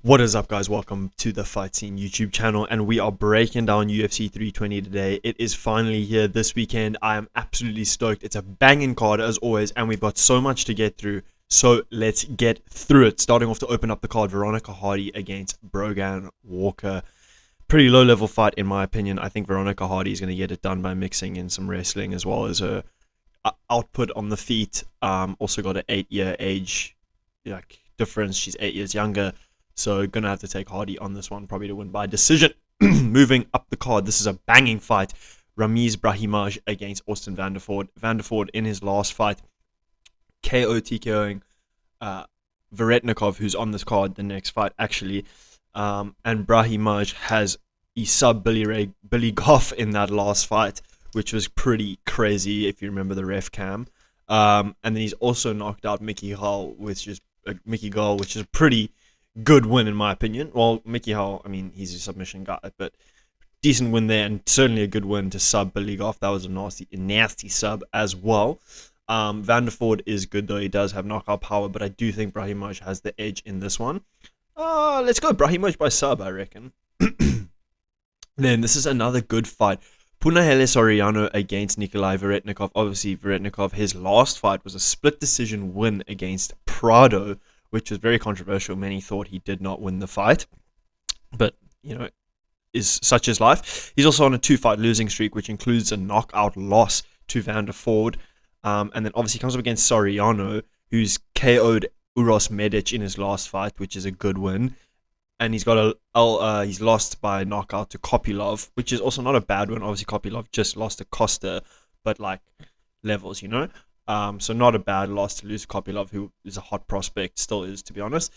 What is up, guys? Welcome to the Fight Scene YouTube channel, and we are breaking down UFC 320 today. It is finally here this weekend. I am absolutely stoked. It's a banging card as always, and we've got so much to get through. So let's get through it. Starting off to open up the card, Veronica Hardy against Brogan Walker. Pretty low level fight in my opinion. I think Veronica Hardy is going to get it done by mixing in some wrestling as well as her output on the feet. Also got an 8-year age difference. She's 8 years younger. So gonna have to take Hardy on this one, probably to win by decision. Moving up the card, this is a banging fight. Ramiz Brahimaj against Austin Vanderford. Vanderford in his last fight, TKOing Veretnikov, who's on this card, the next fight actually. And Brahimaj has he sub Billy Goff in that last fight, which was pretty crazy if you remember the ref cam. And then he's also knocked out Mickey Gall, which is a pretty good win in my opinion. Well, Mickey Hall, I mean, he's a submission guy, but decent win there, and certainly a good win to sub Billy Goff. That was a nasty sub as well. Vanderford is good though. He does have knockout power, but I do think Brahimaj has the edge in this one. Let's go Brahimaj by sub, I reckon. Then this is another good fight. Punahele Soriano against Nikolai Veretnikov. Obviously, Veretnikov, his last fight was a split decision win against Prado, which was very controversial. Many thought he did not win the fight, but is such is life. He's also on a 2-fight losing streak, which includes a knockout loss to Vanderford, and then obviously comes up against Soriano, who's KO'd Uros Medic in his last fight, which is a good win, and he's got he's lost by knockout to Kopylov, which is also not a bad one. Obviously, Kopylov just lost to Costa, but like levels, So not a bad loss to lose Kopylov, who is a hot prospect, still is, to be honest.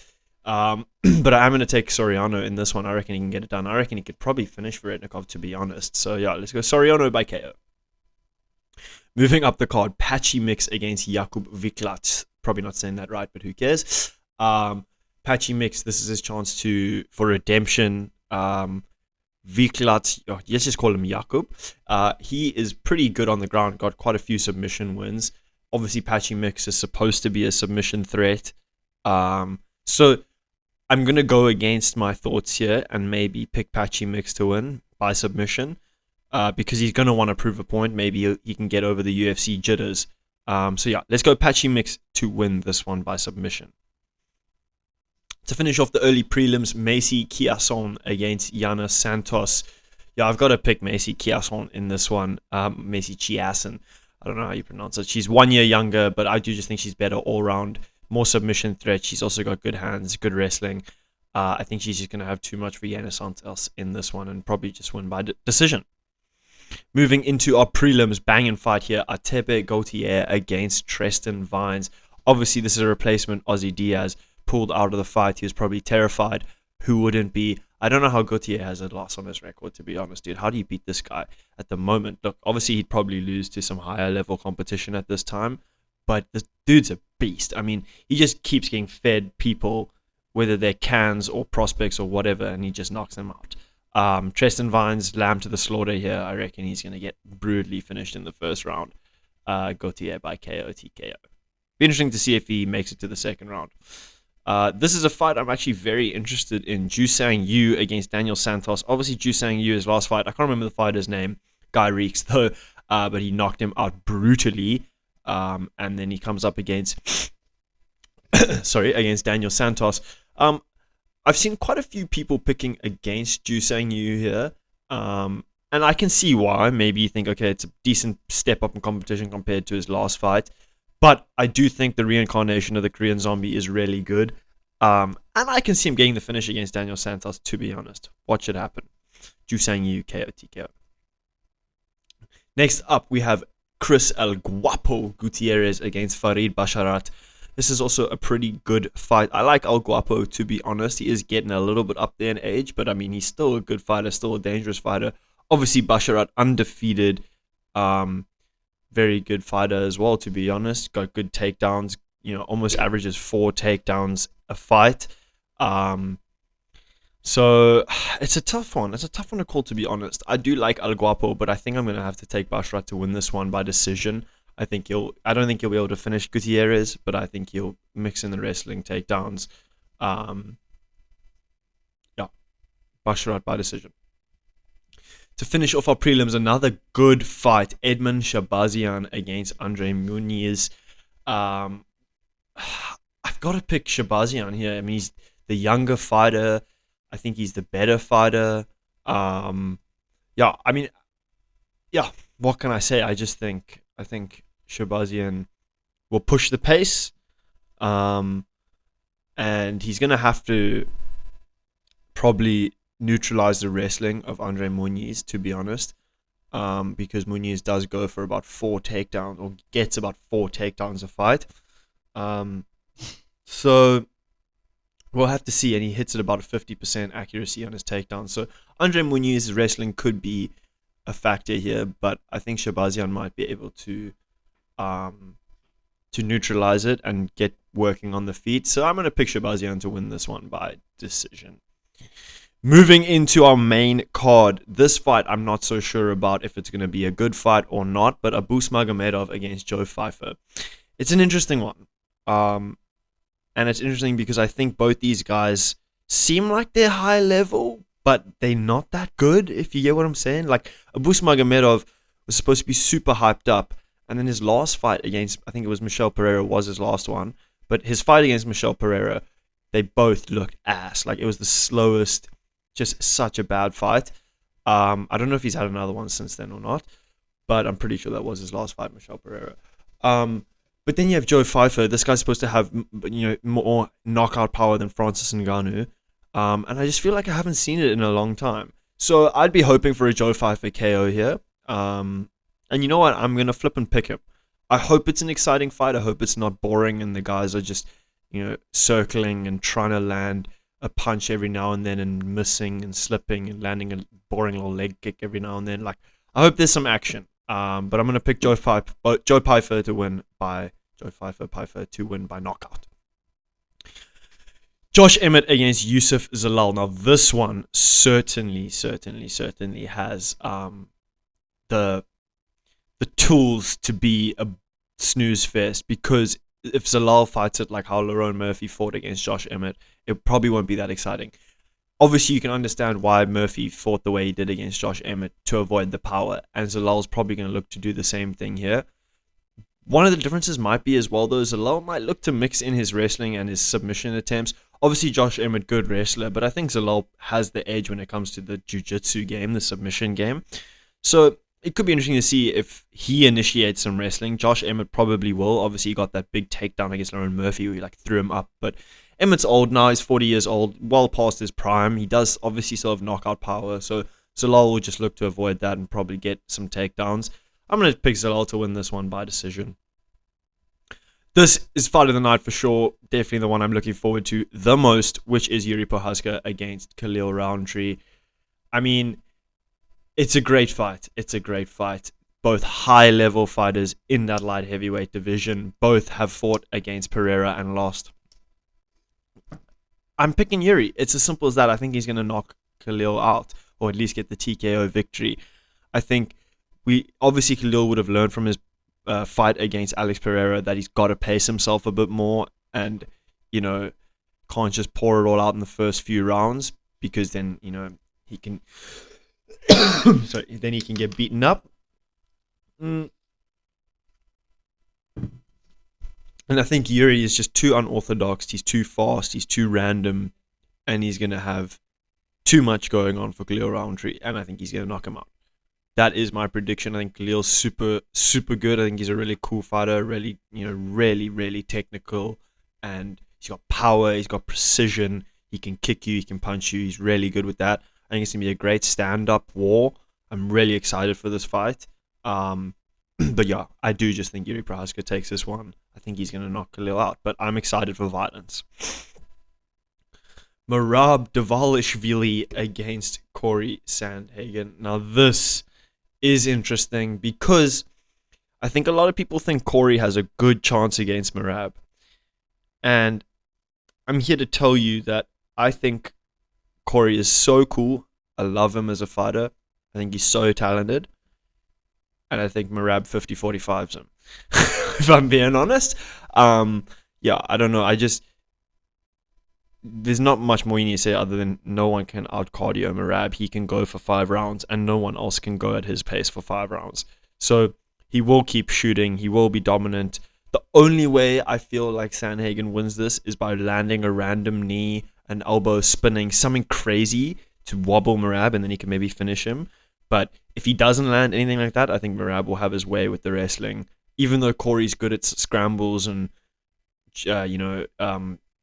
But I am going to take Soriano in this one. I reckon he can get it done. I reckon he could probably finish Veretnikov, to be honest. So yeah, let's go Soriano by KO. Moving up the card, Patchy Mix against Jakub Viklat. Probably not saying that right, but who cares? Patchy Mix, this is his chance for redemption. Viklat, let's just call him Jakub. He is pretty good on the ground, got quite a few submission wins. Obviously, Patchy Mix is supposed to be a submission threat. So I'm going to go against my thoughts here and maybe pick Patchy Mix to win by submission because he's going to want to prove a point. Maybe he can get over the UFC jitters. So yeah, let's go Patchy Mix to win this one by submission. To finish off the early prelims, Macy Chiasson against Yana Santos. Yeah, I've got to pick Macy Chiasson in this one. Macy Chiasson. I don't know how you pronounce it. She's 1 year younger, but I do just think she's better all round. More submission threat. She's also got good hands, good wrestling. I think she's just going to have too much for Yana Santos in this one and probably just win by decision. Moving into our prelims, banging fight here. Atepe Gautier against Tristan Vines. Obviously, this is a replacement. Ozzy Diaz pulled out of the fight. He was probably terrified. Who wouldn't be? I don't know how Gautier has a loss on his record, to be honest, dude. How do you beat this guy at the moment? Look, obviously he'd probably lose to some higher level competition at this time, but the dude's a beast. I mean, he just keeps getting fed people, whether they're cans or prospects or whatever, and he just knocks them out. Tristan Vines, lamb to the slaughter here. I reckon he's going to get brutally finished in the first round. Gautier by KO, TKO. Be interesting to see if he makes it to the second round. This is a fight I'm actually very interested in. Jusang Yu against Daniel Santos. Obviously, Jusang Yu, his last fight, I can't remember the fighter's name. Guy Reeks, though. But he knocked him out brutally. And then he comes up against... against Daniel Santos. I've seen quite a few people picking against Jusang Yu here. And I can see why. Maybe you think, okay, it's a decent step up in competition compared to his last fight. But I do think the reincarnation of the Korean Zombie is really good. And I can see him getting the finish against Daniel Santos, to be honest. Watch it happen. Jusang Yu, KO, TKO. Next up, we have Chris El Guapo Gutierrez against Farid Basharat. This is also a pretty good fight. I like El Guapo, to be honest. He is getting a little bit up there in age, but I mean, he's still a good fighter, still a dangerous fighter. Obviously, Basharat undefeated. Very good fighter as well, to be honest. Got good takedowns. Almost averages 4 takedowns a fight. So it's a tough one. It's a tough one to call, to be honest. I do like El Guapo, but I think I'm going to have to take Basharat to win this one by decision. I don't think he'll be able to finish Gutierrez, but I think he'll mix in the wrestling takedowns. Basharat by decision. To finish off our prelims, another good fight. Edmund Shabazian against Andre Muniz. Um, I've got to pick Shabazian here. I mean, he's the younger fighter. I think he's the better fighter. Yeah, I mean, yeah. What can I say? I think Shabazian will push the pace. And he's gonna have to probably neutralize the wrestling of Andre Muniz, to be honest. Because Muniz does go for about 4 takedowns, or gets about 4 takedowns a fight. So we'll have to see, and he hits at about a 50% accuracy on his takedown. So Andre Muniz's wrestling could be a factor here, but I think Shabazian might be able to neutralize it and get working on the feet. So I'm going to pick Shabazian to win this one by decision. Moving into our main card, this fight I'm not so sure about if it's going to be a good fight or not, but Abus Magomedov against Joe Pfeiffer. It's an interesting one. And it's interesting because I think both these guys seem like they're high level, but they're not that good, if you get what I'm saying. Like, Abus Magomedov was supposed to be super hyped up, and then his last fight against, I think it was Michel Pereira, was his last one, but his fight against Michel Pereira, they both looked ass. Like, it was the slowest, just such a bad fight. I don't know if he's had another one since then or not, but I'm pretty sure that was his last fight, Michel Pereira. But then you have Joe Pfeiffer. This guy's supposed to have, more knockout power than Francis Ngannou. And I just feel like I haven't seen it in a long time. So I'd be hoping for a Joe Pfeiffer KO here. And you know what? I'm going to flip and pick him. I hope it's an exciting fight. I hope it's not boring and the guys are just, circling and trying to land a punch every now and then and missing and slipping and landing a boring little leg kick every now and then. Like, I hope there's some action. But I'm going to pick Joe Pfeiffer to win by Pfeiffer to win by knockout. Josh Emmett against Yusuf Zalal. Now, this one certainly has the tools to be a snooze fest, because if Zalal fights it like how Lerone Murphy fought against Josh Emmett, it probably won't be that exciting. Obviously, you can understand why Murphy fought the way he did against Josh Emmett, to avoid the power, and Zalal's probably going to look to do the same thing here. One of the differences might be as well, though, Zalal might look to mix in his wrestling and his submission attempts. Obviously, Josh Emmett, good wrestler, but I think Zalal has the edge when it comes to the jiu-jitsu game, the submission game. So it could be interesting to see if he initiates some wrestling. Josh Emmett probably will. Obviously, he got that big takedown against Lerone Murphy where he threw him up, but Emmett's old now. He's 40 years old, well past his prime. He does obviously still have knockout power, so Zalal will just look to avoid that and probably get some takedowns. I'm going to pick Zalal to win this one by decision. This is fight of the night for sure. Definitely the one I'm looking forward to the most, which is Yuri Prochazka against Khalil Roundtree. I mean, it's a great fight. Both high-level fighters in that light heavyweight division. Both have fought against Pereira and lost. I'm picking Yuri. It's as simple as that. I think he's going to knock Khalil out, or at least get the TKO victory. I think obviously Khalil would have learned from his fight against Alex Pereira that he's got to pace himself a bit more and, can't just pour it all out in the first few rounds, because then, he can then he can get beaten up. And I think Yuri is just too unorthodox. He's too fast. He's too random. And he's going to have too much going on for Khalil Roundtree. And I think he's going to knock him out. That is my prediction. I think Khalil's super, super good. I think he's a really cool fighter. Really, really technical. And he's got power. He's got precision. He can kick you. He can punch you. He's really good with that. I think it's going to be a great stand-up war. I'm really excited for this fight. But yeah, I do just think Yuri Prochazka takes this one. I think he's going to knock Khalil out, but I'm excited for violence. Merab Dvalishvili against Corey Sandhagen. Now this is interesting because I think a lot of people think Corey has a good chance against Merab. And I'm here to tell you that I think Corey is so cool. I love him as a fighter. I think he's so talented. And I think Merab 50-45s him. If I'm being honest. Yeah, I don't know. there's not much more you need to say other than no one can out cardio Merab. He can go for 5 rounds, and no one else can go at his pace for 5 rounds. So he will keep shooting. He will be dominant. The only way I feel like Sandhagen wins this is by landing a random knee, an elbow spinning, something crazy to wobble Merab, and then he can maybe finish him. But if he doesn't land anything like that, I think Merab will have his way with the wrestling. Even though Corey's good at scrambles and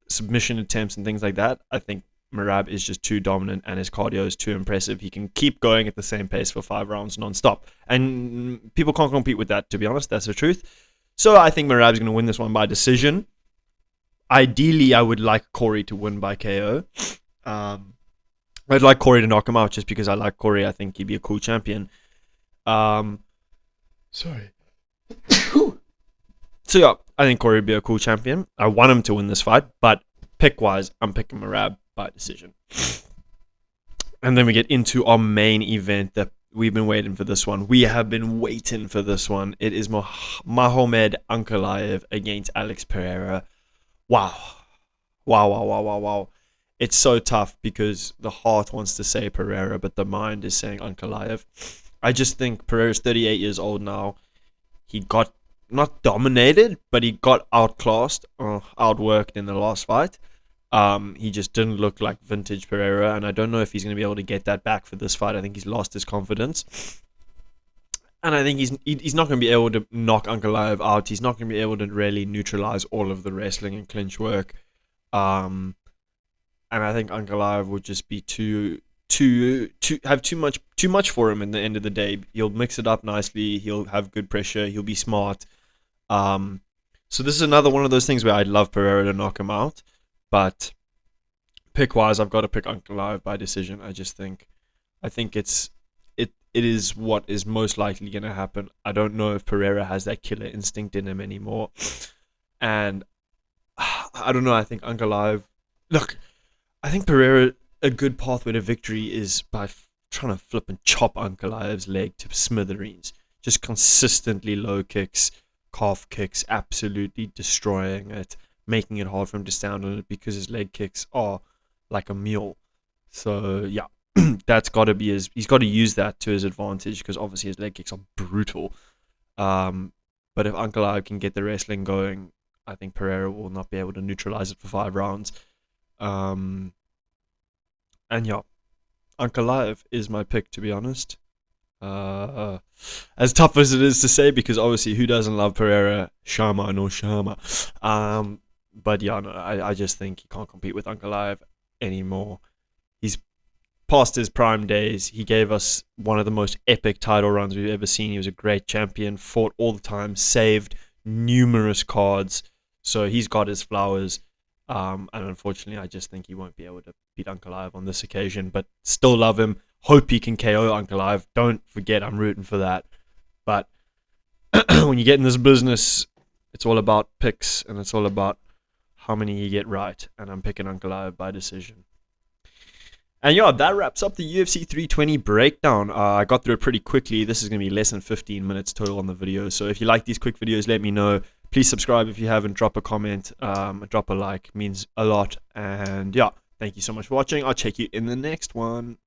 submission attempts and things like that, I think Merab is just too dominant and his cardio is too impressive. He can keep going at the same pace for 5 rounds non-stop. And people can't compete with that, to be honest. That's the truth. So I think Merab's going to win this one by decision. Ideally, I would like Corey to win by KO. I'd like Corey to knock him out just because I like Corey. I think he'd be a cool champion. Sorry. So yeah, I think Corey would be a cool champion. I want him to win this fight, but pick-wise, I'm picking Merab by decision. And then we get into our main event that we've been waiting for this one. We have been waiting for this one. It is Mahomed Ankalaev against Alex Pereira. Wow. It's so tough because the heart wants to say Pereira, but the mind is saying Ankalaev. I just think Pereira's 38 years old now. He got not dominated, but he got outclassed, outworked in the last fight. He just didn't look like vintage Pereira, and I don't know if he's going to be able to get that back for this fight. I think he's lost his confidence, and I think he's not going to be able to knock Ankalaev out. He's not going to be able to really neutralize all of the wrestling and clinch work. And I think Ankalaev would just be too much for him in the end of the day. He'll mix it up nicely. He'll have good pressure. He'll be smart. So this is another one of those things where I'd love Pereira to knock him out, but pick-wise, I've got to pick Ankalaev by decision. I think it is what is most likely going to happen. I don't know if Pereira has that killer instinct in him anymore, and I don't know. I think Ankalaev. Look, I think Pereira, a good pathway to victory is by trying to flip and chop Ankalaev's leg to smithereens. Just consistently low kicks, calf kicks, absolutely destroying it, making it hard for him to stand on it because his leg kicks are like a mule. So yeah, that's got to be he's got to use that to his advantage because obviously his leg kicks are brutal. But if Ankalaev can get the wrestling going, I think Pereira will not be able to neutralize it for 5 rounds. And yeah, Ankalaev is my pick, to be honest. As tough as it is to say, because obviously who doesn't love Pereira? Shama, no Shama. But yeah, no, I just think he can't compete with Ankalaev anymore. He's past his prime days. He gave us one of the most epic title runs we've ever seen. He was a great champion, fought all the time, saved numerous cards. So he's got his flowers. And unfortunately, I just think he won't be able to beat Ankalaev on this occasion. But still love him. Hope he can KO Ankalaev. Don't forget, I'm rooting for that. But when you get in this business, it's all about picks, and it's all about how many you get right. And I'm picking Ankalaev by decision. And yeah, that wraps up the UFC 320 breakdown. I got through it pretty quickly. This is going to be less than 15 minutes total on the video. So if you like these quick videos, let me know. Please subscribe if you haven't. Drop a comment. Drop a like. Means a lot. And yeah, thank you so much for watching. I'll check you in the next one.